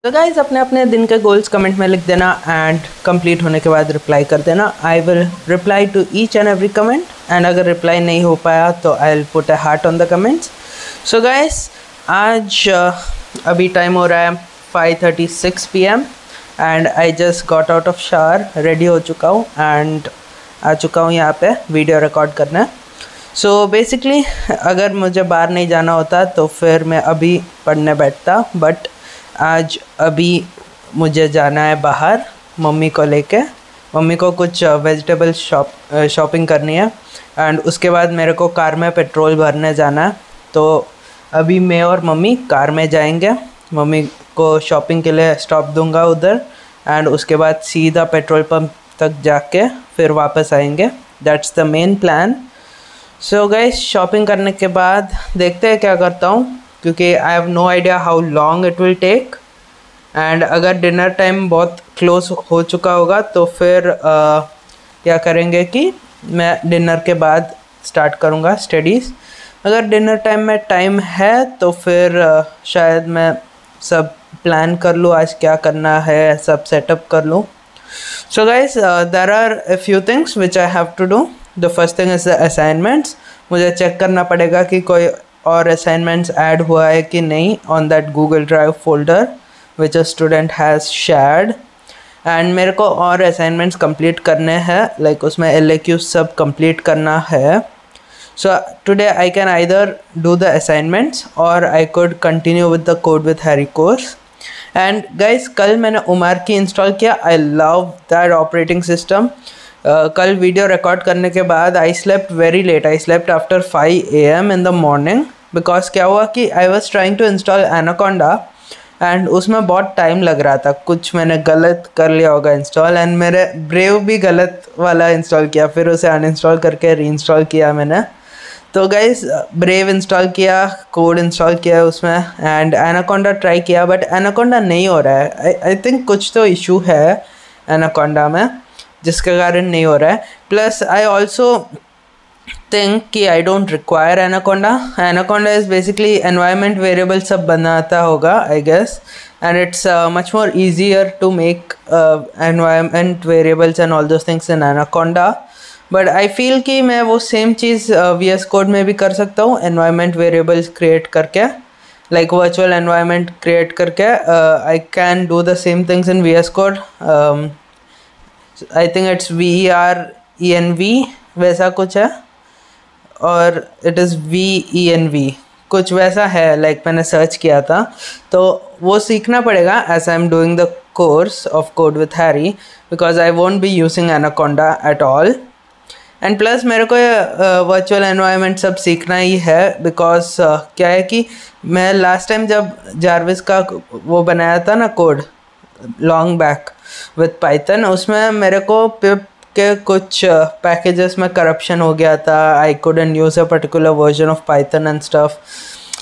तो गाइज अपने अपने दिन के गोल्स कमेंट में लिख देना एंड कंप्लीट होने के बाद रिप्लाई कर देना। I will reply to each and every comment and अगर रिप्लाई नहीं हो पाया तो I will put a heart on the comments. So guys आज अभी टाइम हो रहा है 5:36 PM and I just got out of shower, ready हो चुका हूँ एंड आ चुका हूँ यहाँ पे वीडियो रिकॉर्ड करना। सो बेसिकली अगर मुझे बाहर नहीं जाना होता तो फिर मैं अभी पढ़ने बैठता, बट आज अभी मुझे जाना है बाहर मम्मी को लेके। मम्मी को कुछ वेजिटेबल शॉपिंग करनी है एंड उसके बाद मेरे को कार में पेट्रोल भरने जाना है। तो अभी मैं और मम्मी कार में जाएंगे, मम्मी को शॉपिंग के लिए स्टॉप दूंगा उधर एंड उसके बाद सीधा पेट्रोल पंप तक जाके फिर वापस आएंगे। That's the main plan. So guys shopping करने के बाद देखते हैं क्या करता हूँ, क्योंकि I have no idea how long it will take and अगर डिनर टाइम बहुत क्लोज हो चुका होगा तो फिर क्या करेंगे कि मैं डिनर के बाद स्टार्ट करूँगा स्टडीज़। अगर डिनर टाइम में टाइम है तो फिर शायद मैं सब प्लान कर लूँ, आज क्या करना है सब सेटअप कर लूँ। So guys there are a few things which I have to do. The first thing is the assignments. मुझे चेक करना पड़ेगा कि कोई और असाइनमेंट्स ऐड हुआ है कि नहीं on that Google Drive folder which a student has shared. And मेरे को और असाइनमेंट्स कंप्लीट करने हैं, लाइक उसमें LAQ सब कंप्लीट करना है। So today I can either do the assignments और I could continue with the code with Harry course. And guys कल मैंने उमार की इंस्टॉल किया। I love that operating system. कल वीडियो रिकॉर्ड करने के बाद I slept very late. I slept after 5 AM in the morning because क्या हुआ कि I was trying to install Anaconda and उसमें बहुत टाइम लग रहा था। कुछ मैंने गलत कर लिया होगा इंस्टॉल एंड मेरे ब्रेव भी गलत वाला इंस्टॉल किया, फिर उसे अनइंस्टॉल करके रीइंस्टॉल किया मैंने। तो गाइस ब्रेव इंस्टॉल किया, कोड इंस्टॉल किया उसमें एंड एनाकोंडा ट्राई किया, बट एनाकोंडा नहीं हो रहा है। आई थिंक कुछ तो इशू है एनाकोंडा में जिसके कारण नहीं हो रहा है। प्लस आई ऑल्सो थिंक कि I don't require Anaconda. Anaconda is basically environment variable सब बनाता होगा I guess, and it's much more easier to make environment variables and all those things in Anaconda. But I feel कि मैं वो same चीज़ VS code में भी कर सकता हूँ, एनवायरनमेंट वेरिएबल्स क्रिएट करके, लाइक वर्चुअल एनवायरनमेंट क्रिएट करके I can do the same things in VS code. I think it's VERENV वैसा कुछ है और इट इज़ VENV कुछ वैसा है, लाइक मैंने सर्च किया था। तो वो सीखना पड़ेगा as I am doing the course of Code with Harry because I won't be using Anaconda at all. And plus मेरे को वर्चुअल एनवायरनमेंट सब सीखना ही है बिकॉज क्या है कि मैं लास्ट टाइम जब जार्विस का वो बनाया था ना code long back with Python, उसमें मेरे को पिप के कुछ पैकेजेस में करप्शन हो गया था। I couldn't use a particular version of Python and stuff.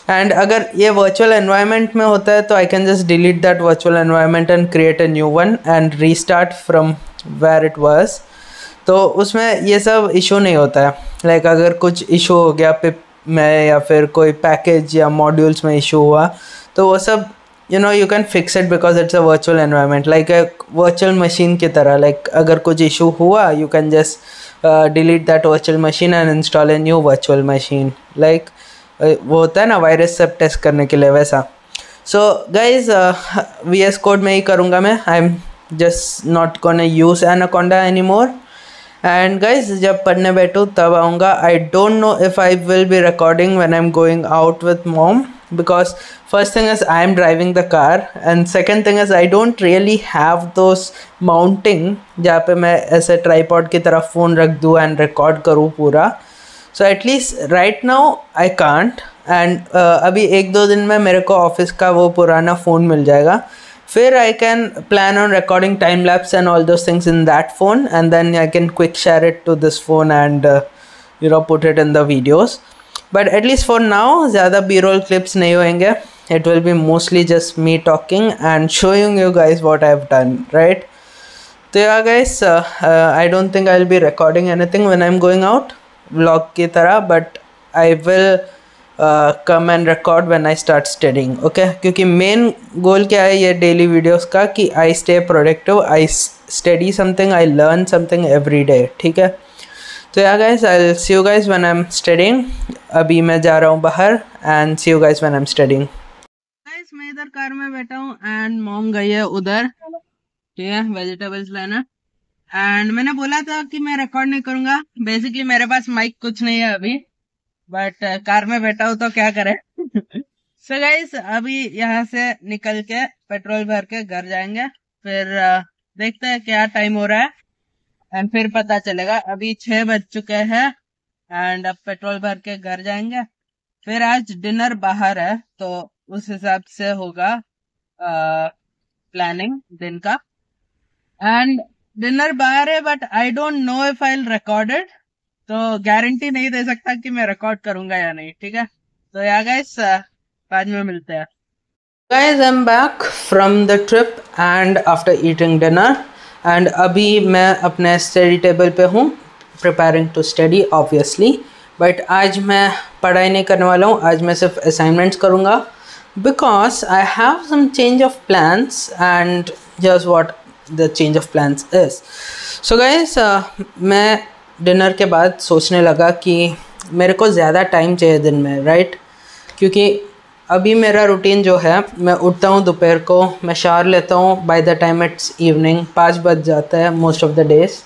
And अगर ये वर्चुअल एनवायरनमेंट में होता है तो I can just delete that virtual environment and create a new one and restart from where it was. तो उसमें ये सब इशू नहीं होता है। लाइक अगर कुछ इशू हो गया पिप में या फिर कोई पैकेज या मॉड्यूल्स में इशू हुआ तो वो सब you can fix it because it's a virtual environment, like a virtual machine की तरह। like अगर कुछ issue हुआ you can just delete that virtual machine and install a new virtual machine, like वो होता है ना वायरस सब टेस्ट करने के लिए वैसा। so guys VS Code में ही करूँगा मैं। I'm just not gonna use Anaconda anymore। And guys जब पढ़ने बैठूँ तब आऊँगा। I don't know if I will be recording when I am going out with mom because first thing is I am driving the car and second thing is I don't really have those mounting जहाँ पे मैं ऐसे tripod की तरफ phone रख दूँ and record करूँ पूरा। so at least right now I can't and अभी 1-2 दिन में मेरे को ऑफिस का वो पुराना फ़ोन मिल जाएगा, फिर I can plan on recording time lapse and all those things in that phone and then I can quick share it to this phone and put it in the videos। but at least for now ज़्यादा B-roll clips नहीं होंगे। it will be mostly just me talking and showing you guys what I've done, right? तो yeah guys I don't think I'll be recording anything when I'm going out vlog की तरह, but I will come and record when I start studying. Okay, क्योंकि main goal क्या है ये daily videos का कि I stay productive, I study something, I learn something every day. ठीक है, तो या guys I'll see you guys when I'm studying. अभी मैं जा रहा हूँ बाहर and see you guys when I'm studying. Guys मैं इधर कार में बैठा हूँ and मॉम गई है उधर, ठीक है, वेजिटेबल्स लेना. एंड मैंने बोला था कि मैं रिकॉर्ड नहीं करूंगा. बेसिकली मेरे पास माइक कुछ नहीं है अभी, बट कार में बैठा हूँ तो क्या करें. सो गाइस अभी यहाँ से निकल के पेट्रोल भर के घर जाएंगे, फिर देखते हैं क्या टाइम हो रहा है एंड फिर पता चलेगा. अभी 6 बज चुके हैं एंड अब पेट्रोल भर के घर जाएंगे. फिर आज डिनर बाहर है तो उस हिसाब से होगा प्लानिंग दिन का. एंड डिनर बाहर है but I don't know if I will record it, तो गारंटी नहीं दे सकता कि मैं रिकॉर्ड करूंगा या नहीं. ठीक है, तो या गाइस बाद में मिलते हैं. Guys I am back from the trip and after eating dinner and अभी मैं अपने स्टडी टेबल पे हूँ preparing to study obviously. But आज मैं पढ़ाई नहीं करने वाला हूँ, आज मैं सिर्फ असाइनमेंट्स करूँगा because I have some change of plans and just what the change of plans is. So guys मैं डिनर के बाद सोचने लगा कि मेरे को ज़्यादा टाइम चाहिए दिन में, राइट? क्योंकि अभी मेरा रूटीन जो है, मैं उठता हूँ दोपहर को, मैं शावर लेता हूँ, by the time it's evening 5 बज जाता है most of the days.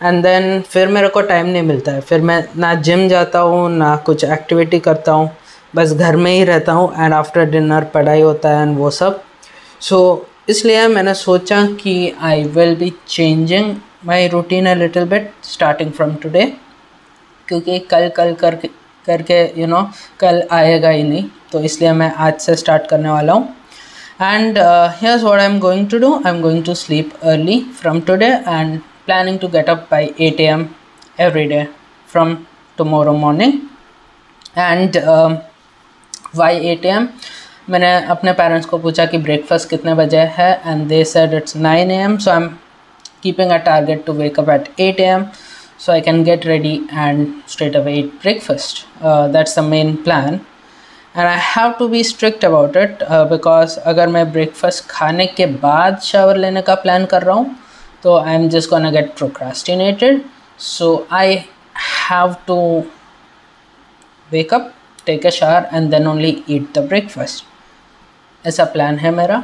And then फिर मेरे को टाइम नहीं मिलता है, फिर मैं ना जिम जाता हूँ ना कुछ एक्टिविटी करता हूँ, बस घर में ही रहता हूँ एंड आफ्टर डिनर पढ़ाई होता है एंड वो सब. सो इसलिए मैंने सोचा कि I will be changing my routine a little bit starting from today, क्योंकि कल करके यू नो कल आएगा ही नहीं, तो इसलिए मैं आज से स्टार्ट करने वाला हूँ. And here's what I am going to do. I am going to sleep early from today and planning to get up by 8 a.m. every day from tomorrow morning. And why 8 a.m.? मैंने अपने parents को पूछा कि breakfast कितने बजे है and they said it's 9 a.m. So I'm keeping a target to wake up at 8 a.m. so I can get ready and straight away eat breakfast. That's the main plan. And I have to be strict about it because अगर मैं breakfast खाने के बाद shower लेने का plan कर रहा हूँ तो I'm just gonna get procrastinated. So I have to wake up, take a shower and then only eat the breakfast. ऐसा प्लान है मेरा.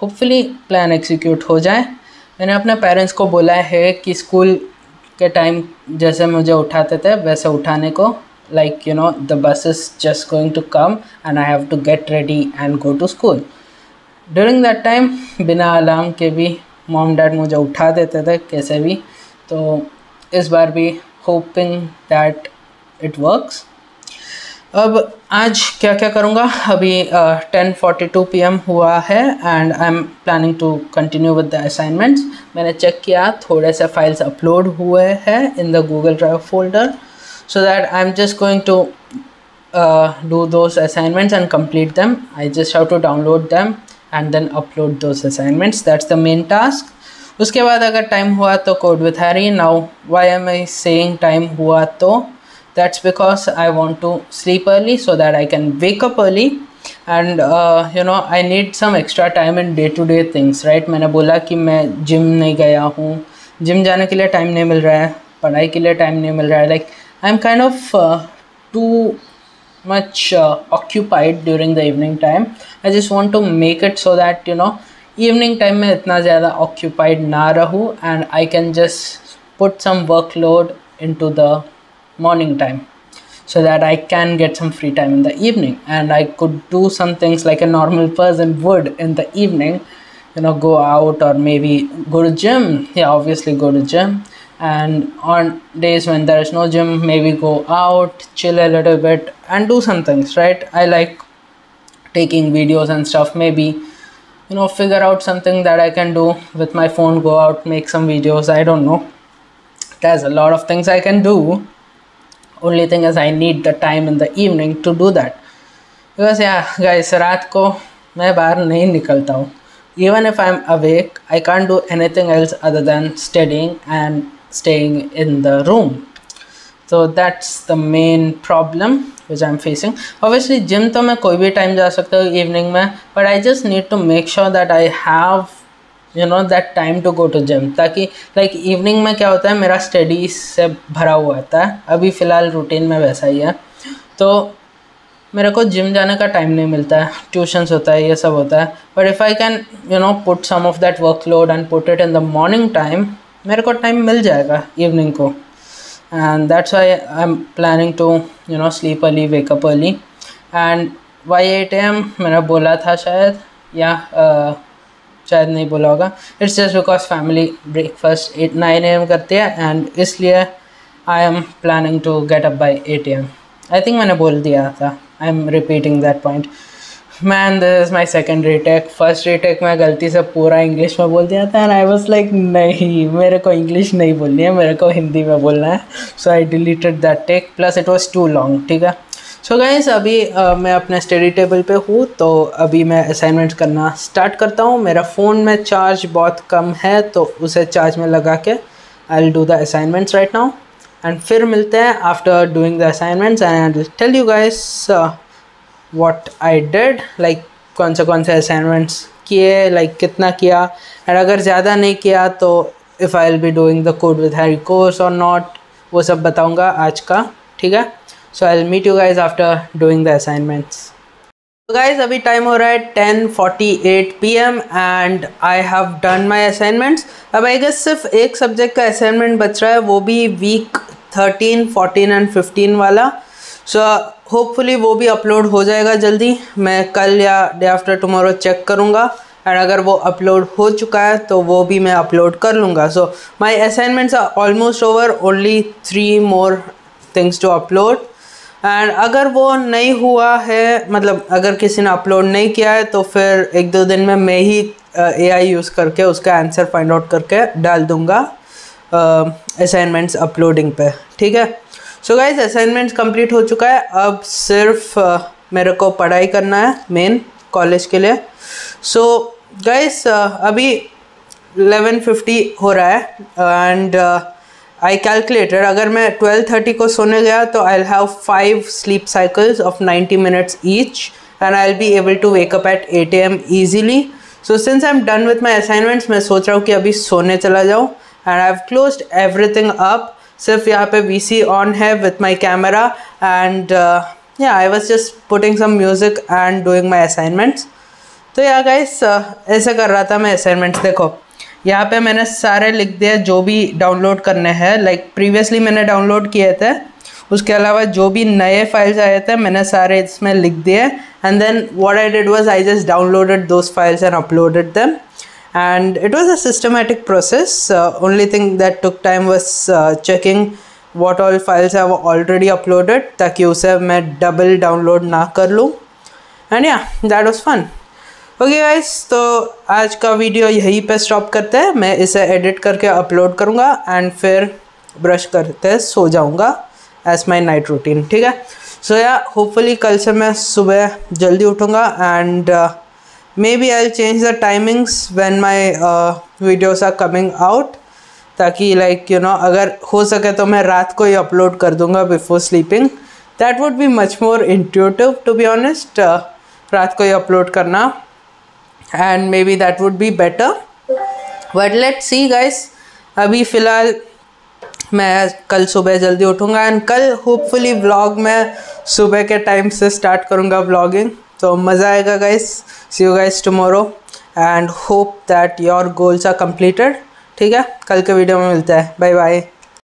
होपफुली प्लान एग्जीक्यूट हो जाए. मैंने अपने पेरेंट्स को बोला है कि स्कूल के टाइम जैसे मुझे उठाते थे वैसे उठाने को, like you know the bus is just going to come and I have to get ready and go to school. During that time बिना अलार्म के भी मॉम डैड मुझे उठा देते थे कैसे भी, तो इस बार भी होपिंग दैट इट वर्क्स. अब आज क्या क्या करूँगा, अभी 10:42 PM हुआ है and I am planning to continue with the assignments. मैंने चेक किया थोड़े से फाइल्स अपलोड हुए हैं in the Google Drive folder, so that I'm just going to do those assignments and complete them. I just have to download them and then upload those assignments. That's the main task. उसके बाद अगर time हुआ तो code with Harry. Now why am I saying time हुआ तो? That's because I want to sleep early so that I can wake up early and you know I need some extra time in day to day things, right? मैंने बोला कि मैं gym नहीं गया हूँ, gym जाने के लिए टाइम नहीं मिल रहा है, पढ़ाई के लिए टाइम नहीं मिल रहा है. Like I'm kind of too much occupied during the evening time. I just want to make it so that you know evening time में इतना ज़्यादा occupied ना रहूँ and I can just put some workload into the morning time so that I can get some free time in the evening and I could do some things like a normal person would in the evening, you know, go out or maybe go to gym. Yeah, obviously go to gym. And on days when there is no gym, maybe go out, chill a little bit and do some things, right? I like taking videos and stuff. Maybe you know figure out something that I can do with my phone, go out, make some videos. I don't know, there's a lot of things I can do. Only thing is I need the time in the evening to do that because yeah guys, रात को मैं बाहर नहीं निकलता हूँ. Even if I'm awake, I can't do anything else other than studying and staying in the room. तो that's the main problem which I am facing. Obviously gym तो मैं कोई भी टाइम जा सकता हूँ इवनिंग में, but I just need to make sure that I have that time to go to gym, ताकि लाइक इवनिंग में क्या होता है, मेरा स्टडीज से भरा हुआ होता है. अभी फ़िलहाल रूटीन में वैसा ही है, तो मेरे को जिम जाने का टाइम नहीं मिलता है, ट्यूशन्स होता है, ये सब होता है. But if I can put some of that workload and put it in the morning time, मेरे को टाइम मिल जाएगा इवनिंग को. And that's why I am planning to sleep early, wake up early. And by 8 AM मैंने बोला था शायद, या शायद नहीं बोला होगा. It's just because family breakfast 9 AM करती है, एंड इसलिए I am planning to get up by 8 AM. I think मैंने बोल दिया था. I am repeating that point. Man, this is my second retake. First retake में गलती से पूरा इंग्लिश में बोल दिया था, एंड आई वॉज लाइक नहीं, मेरे को इंग्लिश नहीं बोलनी है, मेरे को हिंदी में बोलना है. So I deleted that take, plus it was too long. ठीक है. सो गाइस, अभी मैं अपने स्टडी टेबल पे हूँ, तो अभी मैं असाइनमेंट करना स्टार्ट करता हूँ. मेरा फ़ोन में चार्ज बहुत कम है, तो उसे चार्ज में लगा के I will do the assignments right now. And फिर मिलते हैं after doing the assignments, and I will tell you guys what I did, like कौन से असाइनमेंट्स किए, लाइक कितना किया, एंड अगर ज़्यादा नहीं किया तो if I will be doing the code with Harry course और नॉट, वो सब बताऊँगा आज का. ठीक है. So I'll meet you guys after doing the assignments. So guys, अभी टाइम हो रहा है 10:48 PM and I have done my assignments. अब आई गेस सिर्फ एक सब्जेक्ट का असाइनमेंट बच रहा है, वो भी वीक 13, 14 एंड 15 वाला. सो होपफुली वो भी अपलोड हो जाएगा जल्दी. मैं कल या डे आफ्टर टुमारो चेक करूँगा, एंड अगर वो अपलोड हो चुका है तो वो भी मैं अपलोड कर लूँगा. So my assignments are almost over, only 3 more things to upload. And अगर वो नहीं हुआ है, मतलब अगर किसी ने अपलोड नहीं किया है, तो फिर 1-2 दिन में मैं ही AI यूज़ करके उसका आंसर फाइंड आउट करके डाल दूँगा असाइनमेंट्स अपलोडिंग पे. ठीक है. सो गाइज, असाइनमेंट्स कंप्लीट हो चुका है. अब सिर्फ मेरे को पढ़ाई करना है मेन कॉलेज के लिए. सो गाइज, अभी 11:50 हो रहा है, एंड I calculated अगर मैं 12:30 को सोने गया तो I'll have 5 sleep cycles of 90 minutes each, and I'll be able to wake up at 8 AM easily. So since I'm done with my assignments, मैं सोच रहा हूँ कि अभी सोने चला जाऊँ, and I've closed everything up. सिर्फ यहाँ पे VC on है with my camera, and yeah, I was just putting some music and doing my assignments. तो yeah guys, ऐसे कर रहा था मैं assignments. देखो यहाँ पे मैंने सारे लिख दिए जो भी डाउनलोड करने हैं, लाइक प्रीवियसली मैंने डाउनलोड किए थे, उसके अलावा जो भी नए फाइल्स आए थे मैंने सारे इसमें लिख दिए. And then what I did was I just downloaded those files and uploaded them, and it was a systematic process. Only thing that took time was checking what all files have already uploaded, ताकि उसे मैं double download ना कर लूँ. And yeah, that was fun. Okay guys, तो आज का video यहीं पे स्टॉप करते हैं. मैं इसे एडिट करके अपलोड करूँगा, एंड फिर ब्रश करते सो जाऊँगा एज माई नाइट रूटीन. ठीक है. सो या, होपफुली कल से मैं सुबह जल्दी उठूँगा, and may be I will change the timings when my videos are coming out, ताकि लाइक अगर हो सके तो मैं रात को ही अपलोड कर दूँगा before sleeping. That would be much more intuitive to be honest, रात को ही अपलोड करना, and maybe that would be better, but let's see guys. अभी फ़िलहाल मैं कल सुबह जल्दी उठूँगा, एंड कल होपफुली व्लॉग मैं सुबह के टाइम से स्टार्ट करूँगा व्लॉगिंग, तो मज़ा आएगा guys. See you guys tomorrow, and hope that your goals are completed. ठीक है. कल के वीडियो में मिलता है. Bye bye.